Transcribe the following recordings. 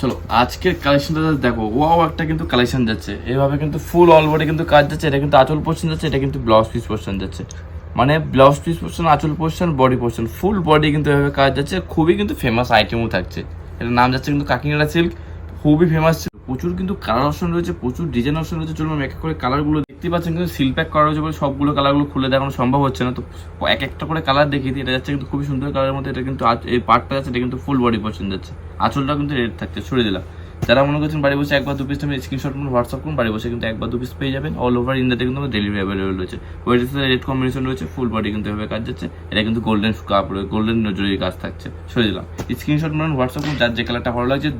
চলো আজকের কালেকশনটা দেখো, ওয়াও একটা কিন্তু কালেকশন যাচ্ছে এভাবে কিন্তু ফুল অল বডি কিন্তু কাজ যাচ্ছে। এটা কিন্তু আঁচল পোর্শন যাচ্ছে, এটা কিন্তু ব্লাউজ পিস পোর্শন যাচ্ছে, মানে ব্লাউজ পিস পোর্শন, আঁচল portion, body portion, full body কিন্তু এভাবে কাজ যাচ্ছে। খুবই কিন্তু ফেমাস আইটেমও থাকছে। এটার নাম যাচ্ছে কিন্তু কাকিনাড়া সিল্ক, খুবই ফেমাস। প্রচুর কিন্তু কালার অপশন রয়েছে, প্রচুর ডিজাইন অপশন রয়েছে। চলুন এক এক করে কালারগুলো দেখতে পাচ্ছেন, কিন্তু সিল প্যাক করা রয়েছে বলে সবগুলো কালারগুলো খুলে দেখানো সম্ভব হচ্ছে না, তো এক একটা করে কালার দেখিয়ে দিই। এটা যাচ্ছে কিন্তু খুবই সুন্দর কালারের মধ্যে। এটা কিন্তু এই পার্টটা যাচ্ছে, এটা কিন্তু ফুল বডি পোর্শন যাচ্ছে, আঁচলটা কিন্তু রেড থাকছে। সরে দিলাম। যারা মনে করছেন বাড়ি বসে একবার দু পিস তুমি স্ক্রিনশট করুন, হোয়াটসঅ্যাপ করুন, বাড়ি বসে কিন্তু একবার দু পিস পেয়ে যাবেন। অল ওভার ইন্ডিয়াতে কিন্তু ডেলিভারি অ্যাভেলেবল রয়েছে। ওয়েটের সাথে রেড কম্বিনেশন রয়েছে, ফুল বডি কিন্তু এভাবে কাজ যাচ্ছে। এটা কিন্তু গোল্ডেন কাপড়, গোল্ডেন জরির কাজ থাকছে। সরে দিলাম। স্ক্রিনশট মারুন, হোয়াটসঅ্যাপ করুন, যার যে কালারটা ভালো লাগছে।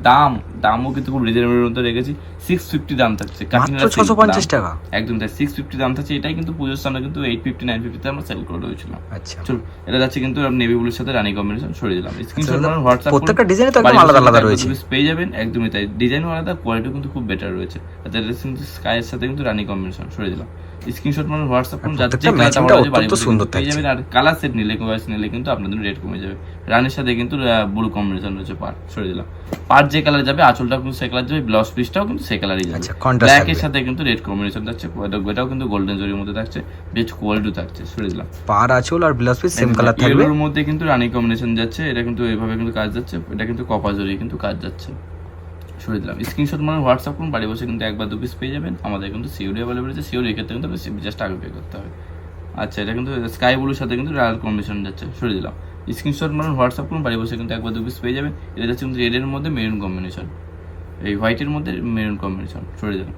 দামও কিন্তু খুব রিজনেবল মধ্যে রেখেছি। 650 দাম থাকছে, মাত্র 650 টাকা। একদম তাই, 650 দাম থাকছে। এটাই কিন্তু পুজোর সামনে কিন্তু 850 950 আমরা সেল করে রয়েছিলাম। আচ্ছা চলো, এটা যাচ্ছে কিন্তু নেভি ব্লুর সাথে রানী কম্বিনেশন। সরে দিলাম। স্ক্রিনশট মারুন, হোয়াটসঅ্যাপ প্রত্যেকটা ডিজাইনে তো একদম আলাদা আলাদা রয়েছে, পেয়ে যাবেন। একদমই তাই, ডিজাইন আলাদা, কোয়ালিটিও কিন্তু খুব বেটার রয়েছে। এটা কিন্তু স্কাইয়ের সাথে কিন্তু রানী কম্বিনেশন। সরে দিলাম। স্ক্রিনশট মারুন, হোয়াটসঅ্যাপ করুন, যার যে কালারটা অত্যন্ত সুন্দর পেয়ে যাবেন। আর কালার সেট নিলে, ওয়াইস নিলে কিন্তু আপনাদের রেট কমে যাবে। রানীর সাথে কিন্তু ব্লু কম্বিনেশন রয়েছে পার। সরে দিলাম। পার যে কালার যাবে, আঁচলটা কিন্তু সে কালার যাবে, ব্লাউজ পিসটাও কিন্তু সে কালারই যাবে। ব্ল্যাক এর সাথে কিন্তু রেড কম্বিনেশন থাকছে, এটাও কিন্তু গোল্ডেন জরির মধ্যে থাকছে, বেস্ট কোয়ালিটি থাকছে। সরে দিলাম। পার আঁচল আর ব্লাউজ পিস সেম কালার থাকবে। এর মধ্যে কিন্তু রানী কম্বিনেশন যাচ্ছে, এটা কিন্তু এইভাবে কিন্তু কাজ যাচ্ছে। এটা কিন্তু কপার জরি কিন্তু কাজ যাচ্ছে। সরে দিলাম। স্ক্রিনশট মানে হোয়াটসঅ্যাপ করুন, বাড়ি বসে কিন্তু একবার দু পিস পেয়ে যাবেন। আমাদের কিন্তু সিওরি অ্যাভেলেবল আছে। সিওরি ক্ষেত্রে কিন্তু জাস্ট আগে পে করতে হবে। আচ্ছা, এটা কিন্তু স্কাই ব্লুর সাথে কিন্তু রয়্যাল কম্বিনেশন যাচ্ছে। সরে দিলাম। স্ক্রিনশট মানে হোয়াটসঅ্যাপ করুন, বাড়ি বসে কিন্তু একবার দু পিস পেয়ে যাবেন। এটা যাচ্ছে কিন্তু রেডের মধ্যে মেরুন কম্বিনেশন, এই হোয়াইটের মধ্যে মেরুন কম্বিনেশন। সরে দিলাম।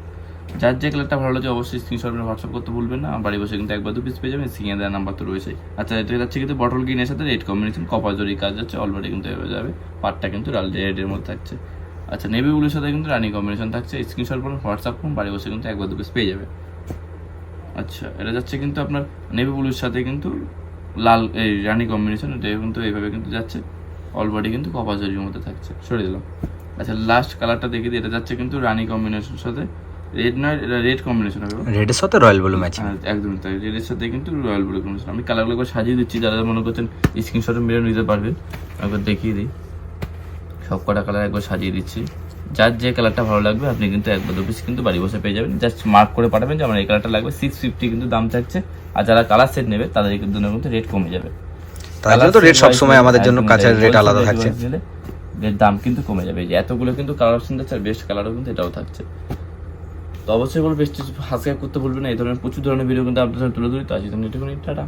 যার যে কালারটা ভালো লাগে অবশ্যই স্ক্রিনশট করে হোয়াটসঅ্যাপ করতে ভুলবেন না। বাড়ি বসে কিন্তু একবার দু পিস পেয়ে যাবেন। সিঙ্গে দেওয়ার নাম্বার তো রয়েছে। আচ্ছা, এটা যাচ্ছে কিন্তু বটল গ্রিনের সাথে রেড কম্বিনেশন, কপার জরি কাজ যাচ্ছে। অলরেডি কিন্তু এভাবে যাবে, পার্টটা কিন্তু রেডের মধ্যে থাকছে। আচ্ছা, নেভি ব্লুর সাথে কিন্তু রানি কম্বিনেশন থাকছে। স্ক্রিনশট করুন, হোয়াটসঅ্যাপ করুন, বাড়ি বসে কিন্তু একবার দু পিস পেয়ে যাবে। আচ্ছা, এটা যাচ্ছে কিন্তু আপনার নেভি ব্লুর সাথে কিন্তু লাল এই রানি কম্বিনেশন। এটা কিন্তু এইভাবে কিন্তু যাচ্ছে, অল বডি কিন্তু কপার জরির মধ্যে থাকছে। সরে দিলাম। আচ্ছা, লাস্ট কালারটা দেখে দিই। এটা যাচ্ছে কিন্তু রানি কম্বিনেশনের সাথে রেড নয়, এটা রেড কম্বিনেশন হবে, রেডের সাথে রয়্যাল ব্লু ম্যাচিং। একদম তাই, রেডের সাথে কিন্তু রয়্যাল ব্লু কম্বিনেশন। আমি কালারগুলো একবার সাজিয়ে দিচ্ছি, যারা মনে করছেন স্ক্রিনশটে মেরে নিতে পারবেন। একবার দেখিয়ে দিই, সব কটা কালার একবার সাজিয়ে দিচ্ছি। যার যে কালারটা ভালো লাগবে আপনি কিন্তু একবার দু পিস কিন্তু বাড়ি বসে পেয়ে যাবেন। জাস্ট মার্ক করে পাঠাবেন যে আমার এই কালারটা লাগবে। 650 কিন্তু দাম থাকছে। আর যারা কালার সেট নেবে তাদের কিন্তু রেট কমে যাবে। তাহলে তো রেট সবসময় আমাদের জন্য কাঁচার রেট আলাদা থাকছে, এর দাম কিন্তু কমে যাবে। যে এতগুলো কিন্তু কালার অপশন যাচ্ছে, আর বেস্ট কালারও কিন্তু এটাও থাকছে। তো অবশ্যই বলবো বেস্ট সাবস্ক্রাইব করতে ভুলবেন না। এই ধরনের প্রচুর ধরনের ভিডিও কিন্তু আপনাদের তুলে ধরি। তো আজকে টাটা।